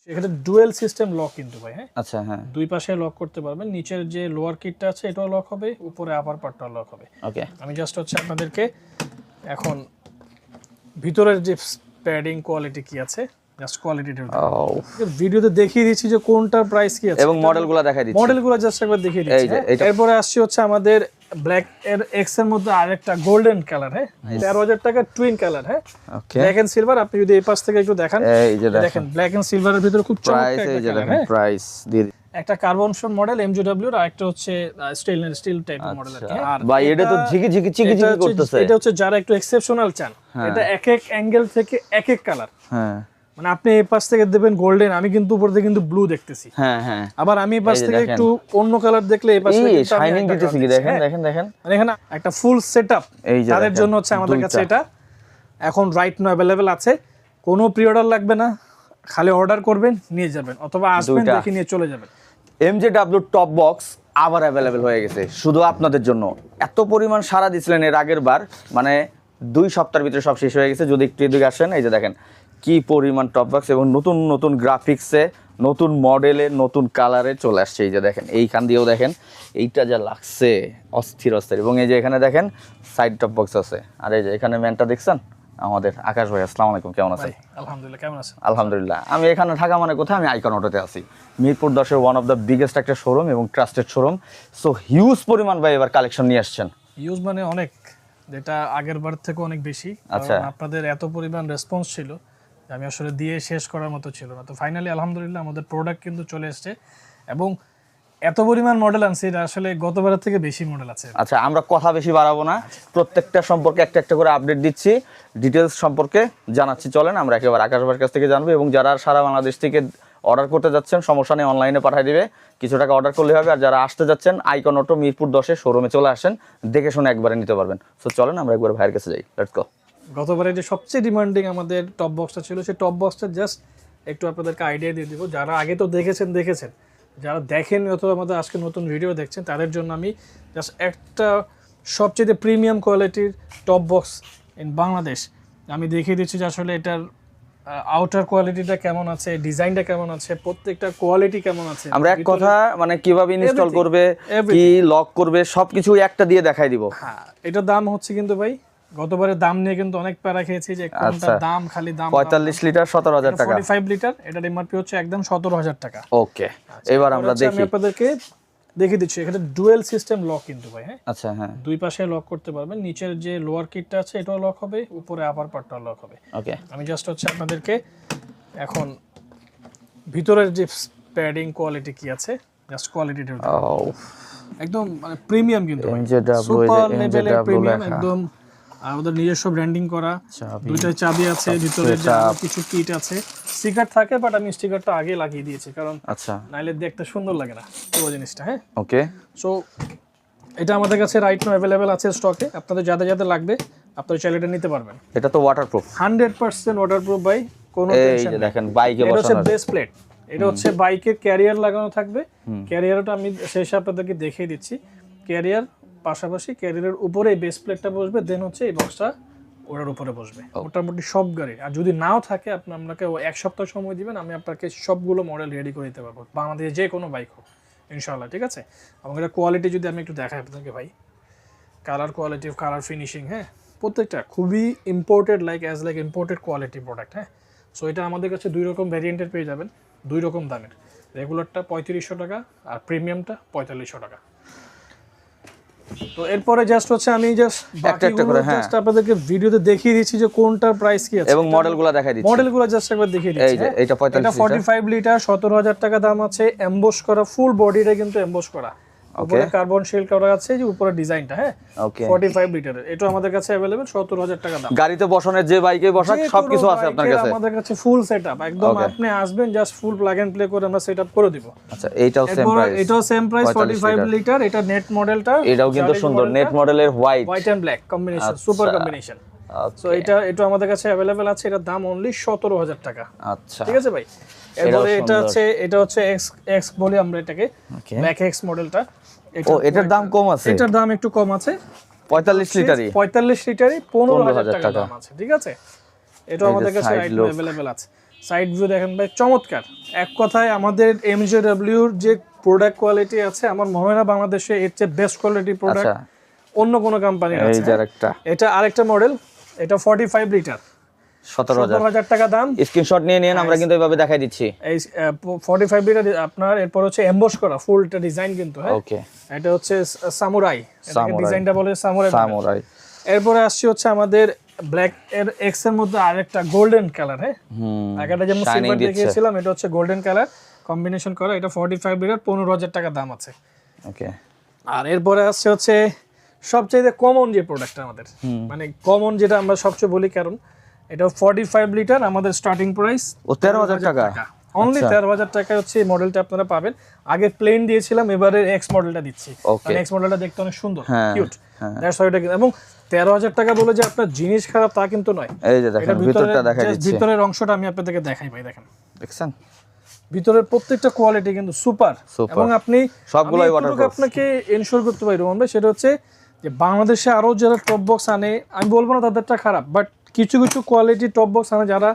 এখানে dual system lock কিন্তু ভাই, হ্যাঁ আচ্ছা হ্যাঁ দুই পাশে লক করতে পারবেন। নিচের যে লোয়ার কিটটা আছে এটাও লক হবে, উপরে আপার পার্টটাও লক হবে। ওকে আমি জাস্ট হচ্ছে আপনাদেরকে এখন ভিতরের যে প্যাডিং কোয়ালিটি কি আছে জাস্ট কোয়ালিটিটা ভিডিওতে দেখিয়ে দিচ্ছি যে কোনটার প্রাইস কি আছে এবং মডেলগুলো দেখাই দিচ্ছি। মডেলগুলো জাস্ট একবার দেখিয়ে দিচ্ছি। এরপরে আসছে হচ্ছে আমাদের ব্ল্যাক এর এক্স এর মধ্যে আরেকটা গোল্ডেন কালার, হ্যাঁ 13,000 টাকা টুইন কালার, হ্যাঁ ওকে ব্ল্যাক এন্ড সিলভার। আপনি যদি এই পাশ থেকে একটু দেখান, এই যে দেখেন ব্ল্যাক এন্ড সিলভারের ভিতরে খুব প্রাইস, চমৎকার এই যে একটা দেখেন প্রাইস দিয়ে একটা কার্বন শন মডেল এমজিডব্লিউ আর একটা হচ্ছে স্টিল টাইপের মডেল আর কি। আর ভাই এটা তো ঝিকি ঝিকি চিকি চিকি করতেছে। এটা হচ্ছে যারা একটু এক্সেপশনাল চান, এটা এক এক অ্যাঙ্গেল থেকে এক এক কালার, হ্যাঁ মানে আপনি এই পাশ থেকে দেবেন গোল্ডেন, আমি কিন্তু উপর থেকে কিন্তু ব্লু দেখতেছি। হ্যাঁ হ্যাঁ আবার আমি এই পাশ থেকে একটু অন্য কালার দেখলে এই পাশ থেকে কিন্তু শাইনিং দিতেছে কি দেখেন দেখেন দেখেন, মানে এখানে একটা ফুল সেটআপ এই যে তাদের জন্য হচ্ছে আমাদের কাছে এটা এখন রাইট নাও अवेलेबल আছে। কোনো প্রি অর্ডার লাগবে না, খালি অর্ডার করবেন নিয়ে যাবেন, অথবা আসবেন দেখে নিয়ে চলে যাবেন। এমজেডব্লিউ টপ বক্স আবার অ্যাভেলেবেল হয়ে গেছে শুধু আপনাদের জন্য। এত পরিমাণ সারা দিছিলেন এর আগের বার, মানে 2 সপ্তাহের ভিতরে সব শেষ হয়ে গেছে। যদি একটু এদিকে আসেন, এই যে দেখেন কি পরিমাণ টপ বক্স এবং নতুন নতুন গ্রাফিক্সে, নতুন মডেলে, নতুন কালারে চলে আসছে। এই যে দেখেন এইখান দিয়েও দেখেন এইটা যা লাগছে অস্থির অস্থির। এবং এই যে এখানে দেখেন সাইড টপ বক্স আছে। আর এই যে এখানে ম্যানটা দেখছেন আমাদের আকাশ ভাই, আসসালামু আলাইকুম, কেমন আছেন? আলহামদুলিল্লাহ, কেমন আছেন? আলহামদুলিল্লাহ। আমি এখানে ঢাকা মানে কোথায়, আমি আইকন অটোতে আছি, মিরপুর 10-এর ওয়ান অফ দ্য বিগেস্ট একটা শোরুম এবং ট্রাস্টেড শোরুম। সো হিউজ পরিমাণ ভাই এবার কালেকশন নিয়ে আসছেন। ইউজ মানে অনেক, যেটা আগের বার থেকে অনেক বেশি। আচ্ছা, আপনাদের এত পরিমাণ রেসপন্স ছিল যে আমি আসলে দিয়ে শেষ করার মতো ছিল না। তো ফাইনালি আলহামদুলিল্লাহ আমাদের প্রোডাক্ট কিন্তু চলে এসেছে এবং এত পরিমাণ মডেল আনছে, এটা আসলে গতবারের থেকে বেশি মডেল আছে। আচ্ছা আমরা কথা বেশি বাড়াবো না, প্রত্যেকটা সম্পর্কে একটা একটা করে আপডেট দিচ্ছি, ডিটেলস সম্পর্কে জানাচ্ছি। চলেন আমরা একেবারে আকাশ ভাইয়ের কাছ থেকে জানবো। এবং যারা সারা বাংলাদেশ থেকে অর্ডার করতে যাচ্ছেন সমস্যা নেই, অনলাইনে পাঠিয়ে দিবে, কিছু টাকা অর্ডার করলে হবে। আর যারা আসতে যাচ্ছেন আইকন অটো মিরপুর 10-এ শোরুমে চলে আসেন, দেখে শুনে একবারে নিতে পারবেন। সো চলেন আমরা একবার ভাইয়ের কাছে যাই, লেটস গো। গতবারে যে সবচেয়ে ডিমান্ডিং আমাদের টপ বক্সটা ছিল, সেই টপ বক্সটা জাস্ট একটু আপনাদেরকে আইডিয়া দিয়ে দিব। যারা আগে তো দেখেছেন, যারা দেখেন অথবা আমাদের আজকে নতুন ভিডিও দেখছেন, তাদের জন্য আমি জাস্ট একটা সবচেয়ে প্রিমিয়াম কোয়ালিটির টপ বক্স ইন বাংলাদেশ আমি দেখিয়ে দিচ্ছি যে আসলে এটার আউটার কোয়ালিটিটা কেমন আছে, ডিজাইনটা কেমন আছে, প্রত্যেকটা কোয়ালিটি কেমন আছে। আমরা এক কথা মানে কিভাবে ইনস্টল করবে, কি লক করবে, সবকিছু একটা দিয়ে দেখাই দিব। হ্যাঁ, এটার দাম হচ্ছে কিন্তু ভাই গতবারের দাম নিয়ে কিন্তু অনেক প্যারা খেয়েছি যে কোনটা দাম, খালি দাম 45 লিটার 17,000 টাকা, 45 লিটার, এটার এমআরপি হচ্ছে একদম 17,000 টাকা। ওকে, এবার আমরা দেখি। আমি আপনাদেরকে দেখিয়ে দিচ্ছি, এখানে ডুয়েল সিস্টেম লক কিন্তু ভাই, হ্যাঁ আচ্ছা হ্যাঁ দুই পাশে লক করতে পারবেন। নিচের যে লোয়ার কিটটা আছে এটাও লক হবে, উপরে আপার পার্টটাও লক হবে। ওকে, আমি জাস্ট হচ্ছে আপনাদেরকে এখন ভিতরের যে প্যাডিং কোয়ালিটি কি আছে জাস্ট কোয়ালিটিটা একদম মানে প্রিমিয়াম কিন্তু সুপার লেভেলের প্রিমিয়াম, একদম আমাদের নিজস্ব ব্র্যান্ডিং করা। দুইটা চাবি আছে, ভিতরে কিছু কিট আছে, স্টিকার থাকে বাট আমি স্টিকারটা আগে লাগিয়ে দিয়েছি কারণ আচ্ছা নাইলে দেখতে সুন্দর লাগে না পুরো জিনিসটা। হ্যাঁ ওকে, সো এটা আমাদের কাছে রাইট নাও अवेलेबल আছে স্টকে। আপনাদের যাদের যাদের লাগবে আপনারা চাইলে এটা নিতে পারবেন। এটা তো ওয়াটারপ্রুফ, 100% ওয়াটারপ্রুফ ভাই, কোনো এই টেনশন যে নেই। দেখেন বাইকে এটা হচ্ছে বসানো, বেস প্লেট, এটা হচ্ছে বাইকের ক্যারিয়ার লাগানো থাকবে। ক্যারিয়ারটা আমি শেষে আপনাদেরকে দেখিয়ে দিচ্ছি। ক্যারিয়ার পাশাপাশি ক্যারিয়ারের উপরে এই বেস প্লেটটা বসবে, দেন হচ্ছে এই বক্সটা ওটার উপরে বসবে মোটামুটি সব গাড়ি। আর যদি নাও থাকে আপনাকে 1 সপ্তাহ সময় দিবেন, আমি আপনাকে সবগুলো মডেল রেডি করে দিতে পারবো, বাংলাদেশে যে কোনো বাইক হোক ইনশাআল্লাহ। ঠিক আছে, এবং এটা কোয়ালিটি যদি আমি একটু দেখাই আপনাকে ভাই, কালার কোয়ালিটি, কালার ফিনিশিং, হ্যাঁ প্রত্যেকটা খুবই imported, like imported quality product. হ্যাঁ সো এটা আমাদের কাছে 2 রকম ভ্যারিয়েন্টের পেয়ে যাবেন, 2 রকম দামের। রেগুলারটা 3500 টাকা আর প্রিমিয়ামটা 4500 টাকা। তো এরপরে জাস্ট হচ্ছে আমি জাস্ট একটা করে জাস্ট আপনাদেরকে ভিডিওতে দেখিয়ে দিচ্ছি যে কোনটার প্রাইস কি আছে এবং মডেলগুলো দেখাই দিচ্ছি। মডেলগুলো জাস্ট একবার দেখিয়ে দিচ্ছি। এই যে এটা 45 লিটার 17,000 টাকা দাম আছে, এমবস করা, ফুল বডিটা কিন্তু এমবস করা, উপরে কার্বন শিল করা আছে, যে উপরে ডিজাইনটা। হ্যাঁ ওকে, 45 লিটারের এটা আমাদের কাছে अवेलेबल 17,000 টাকা দাম। গাড়িতে বসানোর যে বাইকে বসাক সবকিছু আছে আপনার কাছে, আমাদের কাছে ফুল সেটআপ একদম। আপনি আসবেন just full plug and play করে আমরা সেটআপ করে দিব। আচ্ছা এইটাও সেম প্রাইস, এটাও সেম প্রাইস 45 লিটার। এটা নেট মডেলটা, এটাও কিন্তু সুন্দর নেট মডেলের white and black combination, super combination. So এটা আমাদের কাছে अवेलेबल আছে, এটা দাম অনলি 17,000 টাকা। আচ্ছা ঠিক আছে ভাই। এরপরে এটা হচ্ছে এক্স বলি আমরা এটাকে, ব্ল্যাক এক্স মডেলটা। ও এটার দাম কম আছে, এটার দাম একটু কম আছে, 45 লিটারই 15,000 টাকা দাম আছে। ঠিক আছে, এটা আমাদের কাছে রাইট নাও अवेलेबल আছে। সাইড ভিউ দেখেন ভাই চমৎকার। এক কথায় আমাদের MJW এর যে প্রোডাক্ট কোয়ালিটি আছে আমার মনে হয় না বাংলাদেশে এর চেয়ে বেস্ট কোয়ালিটি প্রোডাক্ট আচ্ছা অন্য কোনো কোম্পানির এই আছে। যে আরেকটা এটা আরেকটা মডেল, এটা 45 লিটার, 17000 17,000 টাকা দাম। স্ক্রিনশট নিয়ে নিন, আমরা কিন্তু এইভাবে দেখাই দিচ্ছি। এই 45 লিটার আপনার। এরপর হচ্ছে এমবস করা ফুলটা ডিজাইন কিন্তু, হ্যাঁ ওকে এটা হচ্ছে সামুরাই, এটাকে ডিজাইনটা বলে সামুরাই। সামুরাই। এরপরে আসছে হচ্ছে আমাদের ব্ল্যাক এর এক্স এর মধ্যে আরেকটা গোল্ডেন কালার, হ্যাঁ আগেটা যেমন সিলভার দেখিয়েছিলাম এটা হচ্ছে গোল্ডেন কালার কম্বিনেশন করা। এটা 45 লিটার, 15,000 টাকা দাম আছে। ওকে আর এরপরে আসছে হচ্ছে সবচেয়ে কমন যে প্রোডাক্টটা আমাদের, মানে কমন যেটা আমরা সবচেয়ে বলি, কারণ এটা 45 লিটার, আমাদের স্টার্টিং প্রাইস ও 13,000 টাকা অনলি। 13,000 টাকায় হচ্ছে এই মডেলটা আপনারা পাবেন। আগে প্লেন দিয়েছিলাম, এবারে এক্স মডেলটা দিচ্ছি। Okay. এক্স মডেলটা দেখতে অনেক সুন্দর, হ্যাঁ, কিউট, দ্যাটস হোয়াই এটা। এবং 13,000 টাকা বলে যে আপনার জিনিস খারাপ তা কিন্তু নয়। এই যে দেখেন ভিতরটা দেখাই just দিচ্ছি, ভিতরের অংশটা আমি আপনাদেরকে দেখাই ভাই, দেখেন দেখছেন ভিতরের প্রত্যেকটা কোয়ালিটি কিন্তু সুপার। Super. এবং আপনি সবগুলোই আমি waterproof। এতটুকু আপনাকে এনশিওর করতে পারি রোহন ভাই, সেটা হচ্ছে যে বাংলাদেশে আরো যারা টপ বক্স আনে, আমি বলবো না তাদেরটা খারাপ, বাট কিছু কিছু কোয়ালিটি টপ বক্স আনে যারা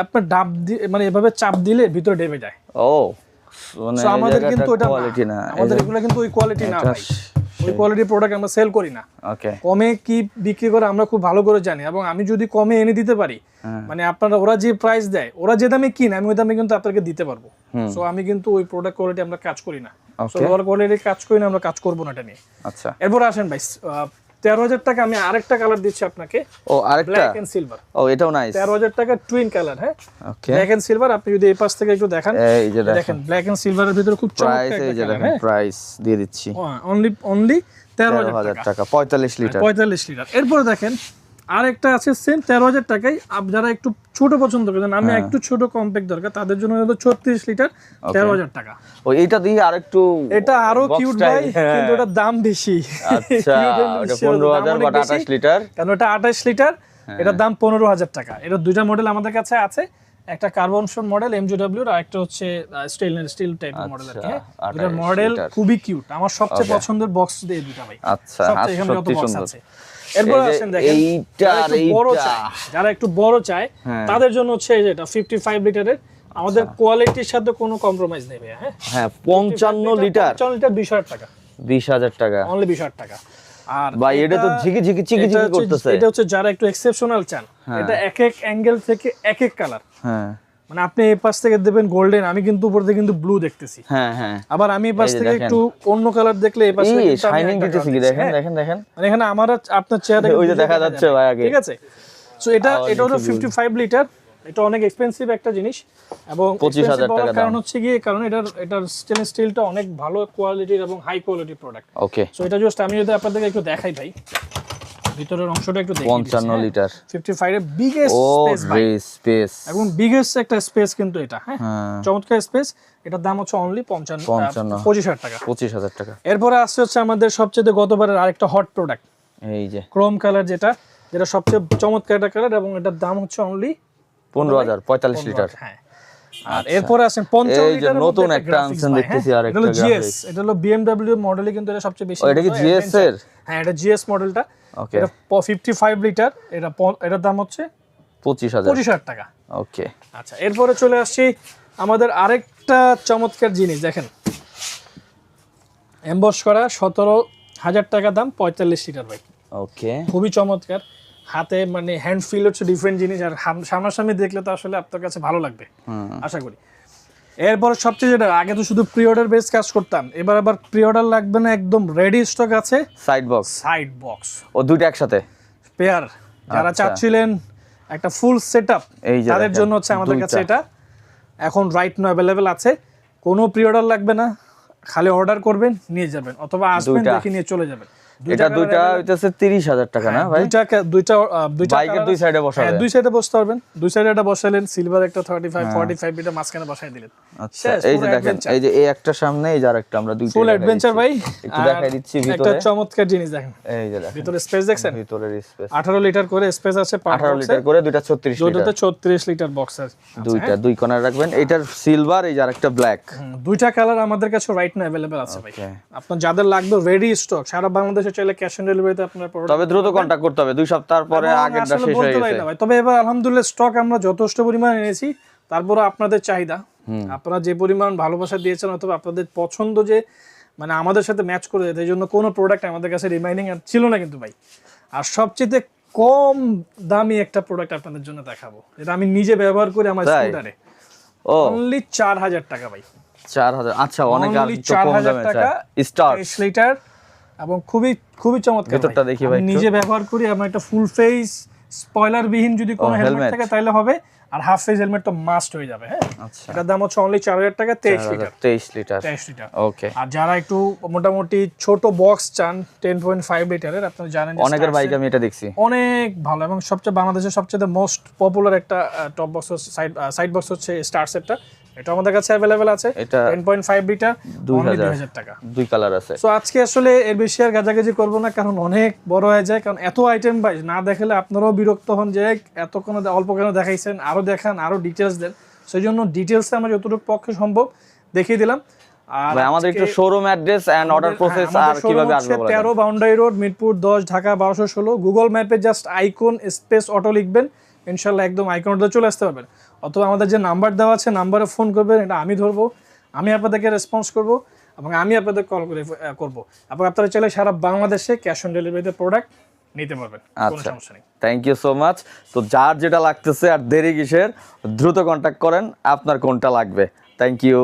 আপনার ডাব দিয়ে মানে এভাবে চাপ দিলে ভিতরে ডেবে যায়। ও মানে So আমাদের কিন্তু ওটা কোয়ালিটি না, আমাদের এগুলো কিন্তু ওই কোয়ালিটি না ভাই, ওই কোয়ালিটির প্রোডাক্ট আমরা সেল করি না। ওকে কমে কি বিক্রি করে আমরা খুব ভালো করে জানি, এবং আমি যদি কমে এনে দিতে পারি, মানে আপনারা ওরা যে প্রাইস দেয়, ওরা যে দামে কিনে আমি ওই দামে কিন্তু আপনাকে দিতে পারবো। সো আমি কিন্তু ওই প্রোডাক্ট কোয়ালিটি আমরা কাজ করি না, সো ওর কোয়ালিটি কাজ করি না, আমরা কাজ করবো না এটা নিয়ে। আচ্ছা এরপর আসেন ভাই 13,000 টাকা আমি আরেকটা কালার দিচ্ছি আপনাকে, ও আরেকটা, ব্ল্যাক এন্ড সিলভার। ও এটাও নাইস। 13,000 টাকা টুইন কালার, হ্যাঁ ওকে ব্ল্যাক এন্ড সিলভার। আপনি যদি এই পাশ থেকে একটু দেখান, এই যে দেখেন দেখেন ব্ল্যাক এন্ড সিলভারের ভিতরে খুব প্রাইস, চমৎকার এই যে একটা দেখেন প্রাইস দিয়ে দিচ্ছি অনলি 13,000 13,000 টাকা, টাকা 45 লিটার। 45 লিটার। এরপর দেখেন আরেকটা আছে সেম 13,000 টাকায়, যারা একটু ছোট পছন্দ করেন, আমি একটু ছোট কম্প্যাক্ট দরকার, তাদের জন্য হলো 36 লিটার, 13,000 টাকা। ও এইটা দিয়ে আরেকটু এটা আরো box কিউট style, ভাই, কিন্তু এটার দাম বেশি। আচ্ছা ওটা 15,000 বা 28 লিটার, কারণ এটা 28 লিটার, এটার দাম 15,000 টাকা। এটা দুইটা মডেল আমাদের কাছে আছে, একটা কার্বন শোন মডেল MJW আর একটা হচ্ছে স্টিল টাইপের মডেল আর কি। দুটো মডেল খুবই কিউট, আমার সবচেয়ে পছন্দের বক্স দিয়ে দুটো ভাই। আচ্ছা সবচেয়ে এখানে যত সত্যি বক্স সুন্দর। আছে। এরপর আসেন দেখেন এইটা আর এইটা, যারা একটু বড় চায় তাদের জন্য হচ্ছে এই যে এটা 55 লিটারের, আমাদের কোয়ালিটির সাথে কোনো কম্প্রোমাইজ নেই ভাই। হ্যাঁ 55 লিটার, 55 লিটার 20,000 টাকা, 20,000 টাকা অনলি 20,000 টাকা। আর ভাই এটা তো ঝিকি ঝিকি চিকি চিকি করতেছে। এটা হচ্ছে যারা একটু এক্সেপশনাল চান, এটা এক এক অ্যাঙ্গেল থেকে এক এক কালার, হ্যাঁ মানে আপনি এই পাশ থেকে দেবেন গোল্ডেন, আমি কিন্তু উপর থেকে কিন্তু ব্লু দেখতেছি, হ্যাঁ হ্যাঁ আবার আমি এই পাশ থেকে একটু অন্য কালার দেখলে এই পাশ থেকে শাইনিং দিতেছে কি দেখেন দেখেন দেখেন, মানে এখানে আমার আপনার চেহারা ওই যে দেখা যাচ্ছে ভাই আগে, ঠিক আছে। সো এটা হলো 55 লিটার, এটা অনেক এক্সপেন্সিভ একটা জিনিস, এবং 25,000 টাকা কারণ হচ্ছে গিয়ে কারণ এটার স্টেনলেস স্টিলটা অনেক ভালো কোয়ালিটির এবং হাই কোয়ালিটির প্রোডাক্ট। ওকে সো এটা জাস্ট আমি যদি আপনাদেরকে একটু দেখাই ভাই, ভিতরের অংশটা একটু দেখি। 55 লিটার 55 এর বিগেস্ট ও স্পেস ভাই, স্পেস এবং বিগেস্ট একটা স্পেস কিন্তু এটা, হ্যাঁ চমৎকার স্পেস। এটার দাম হচ্ছে অনলি 25,000 টাকা। 25,000 টাকা। এরপরে আসছে হচ্ছে আমাদের সবচেয়ে গতবারের আরেকটা হট প্রোডাক্ট, এই যে ক্রোম কালার, যেটা সবচেয়ে চমৎকার একটা কালার, এবং এটার দাম হচ্ছে অনলি 15,000 45 লিটার। হ্যাঁ আর এরপরে আসেন 50 এই যে লিটারের নতুন একটা আনছেন দেখতেছি, আর একটা GS, এটা হলো BMW মডেলই কিন্তু এটা সবচেয়ে বেশি। এটা কি GS এর? হ্যাঁ এটা GS মডেলটা, ওকে এটা 55 লিটার, এটার দাম হচ্ছে 25,000 টাকা। ওকে আচ্ছা এরপরে চলে আসছি আমাদের আরেকটা চমৎকার জিনিস, দেখেন এমবস করা 17,000 টাকা দাম, 45 লিটার ভাই, ওকে খুবই চমৎকার। হাতে মানে হ্যান্ড ফিল হচ্ছে ডিফারেন্ট জিনিস, আর সামনাসামনি দেখলে তো আসলে আপনার কাছে ভালো লাগবে আশা করি। এরপর সবচেয়ে যেটা, আগে তো শুধু প্রি অর্ডার বেস কাজ করতাম, এবার আবার প্রি অর্ডার লাগবে না, একদম রেডি স্টক আছে সাইড বক্স, সাইড বক্স ও দুইটা একসাথে পেয়ার। যারা চাচ্ছিলেন একটা ফুল সেটআপ, তাদের জন্য হচ্ছে আমাদের কাছে এটা এখন রাইট নাও অ্যাভেলেবেল আছে। কোনো প্রি অর্ডার লাগবে না, খালি অর্ডার করবেন নিয়ে যাবেন, অথবা আসবেন দেখে নিয়ে চলে যাবেন। এটা দুইটা হইতাছে 30,000 টাকা না ভাই? দুইটা বাইকের দুই সাইডে বসাবেন, দুই সাইডে বসতে পারবেন, দুই সাইডে এটা বসালেন, সিলভার একটা 35 45 এটা মাঝখানে বসাই দিলেন। আচ্ছা এই যে দেখেন, এই যে এই একটা সামনে, এই যে আরেকটা, আমরা দুইটা ফুল অ্যাডভেঞ্চার ভাই। একটু দেখাই দিচ্ছি ভিতরে, একটা চমৎকার জিনিস দেখেন, এই যে দেখেন ভিতরে স্পেস দেখছেন, ভিতরের স্পেস 18 লিটার করে স্পেস আছে, 18 লিটার করে, দুইটা 36 লিটার, দুটোতে 34 লিটার বক্স আছে, দুইটা দুই কোণায় রাখবেন। এটার সিলভার, এই যে আরেকটা ব্ল্যাক, দুইটা কালার আমাদের কাছে রাইট নাও अवेलेबल আছে ভাই। আপনার যাদের লাগবে রেডি স্টক, সারা বাংলাদেশে চাইলে ক্যাশ অন ডেলিভারিতে আপনার প্রোডাক্ট, তবে দ্রুত কন্টাক্ট করতে হবে, 2 সপ্তাহ পরে আগেরটা শেষ হয়ে গেছে তবে এবার আলহামদুলিল্লাহ স্টক আমরা যথেষ্ট পরিমাণে এনেছি, তারপরে আপনাদের চাহিদা, আপনারা যে পরিমাণ ভালোবাসা দিয়েছেন অথবা আপনাদের পছন্দ যে মানে আমাদের সাথে ম্যাচ করে যেতে, এই জন্য কোনো প্রোডাক্ট আমাদের কাছে রিমাইনিং ছিল না কিন্তু ভাই। আর সবচেয়ে কম দামি একটা প্রোডাক্ট আপনাদের জন্য দেখাবো, যেটা আমি নিজে ব্যবহার করি আমার স্কুটারে। ও অনলি 4000 টাকা ভাই, 4000। আচ্ছা, অনেক আর Only একটু কম 4000 দামে টাকা, স্টার্ট 23 লিটার এবং খুবই খুবই চমৎকার। ভেতরটা দেখি ভাই আমি একটু। নিজে ব্যবহার করি, আমার একটা ফুল ফেস স্পয়লার বিহীন যদি কোনো হেলমেট helmet। থাকে তাহলে হবে, আর হাফ ফেস হেলমেট তো মাস্ট হয়ে যাবে। হ্যাঁ, আচ্ছা, এটার দাম হচ্ছে অনলি 4000 টাকা, 23 লিটার। 23 লিটার। 23 লিটার। ওকে। আর যারা একটু মোটামুটি ছোট বক্স চান 10.5 লিটারের, আপনারা জানেন যে অনেকের বাইক আমি এটা দেখছি, অনেক ভালো এবং সবচেয়ে বাংলাদেশের সবচেয়ে মোস্ট পপুলার একটা টপ বক্স সাইড বক্স হচ্ছে স্টার সেটটা। এটা আমাদের কাছে অ্যাভেলেবেল আছে, এটা 10.5 লিটার, অনলি 2000 2000 টাকা। দুই কালার আছে। সো আজকে আসলে এর বেশি আর গাজাগাজি করবো না, কারণ অনেক বড় হয়ে যায়, কারণ এত আইটেম ভাই না দেখালে আপনারাও বিরক্ত হন যে এত কোনো অল্প কেন দেখাইছেন, আরো দেখান, আরো ডিটেলস দেন। সেই জন্য ডিটেলসে আমরা যতটুকু পক্ষে সম্ভব দেখিয়ে দিলাম। আর ভাই আমাদের একটু showroom address and order process আর কিভাবে আসবে বলেন। 13 boundary road, Mirpur 10, Dhaka 1216। Google ম্যাপে জাস্ট আইকন স্পেস অটো লিখবেন, ইনশাআল্লাহ একদম আইকনটা চলে আসতে পারবেন। অথবা আমাদের যে নাম্বার দেওয়া আছে নাম্বারে ফোন করবেন, এটা আমি ধরবো, আমি আপনাদেরকে রেসপন্স করব এবং আমি আপনাদের কল করে করব। এবং আপনারা চাইলে সারা বাংলাদেশে ক্যাশ অন ডেলিভারিতে প্রোডাক্ট নিতে পারবেন, কোনো আচ্ছা, সমস্যা নেই। Thank you so much. তো যার যেটা লাগতেছে আর দেরি কিসের, দ্রুত কন্ট্যাক্ট করেন আপনার কোনটা লাগবে। Thank you.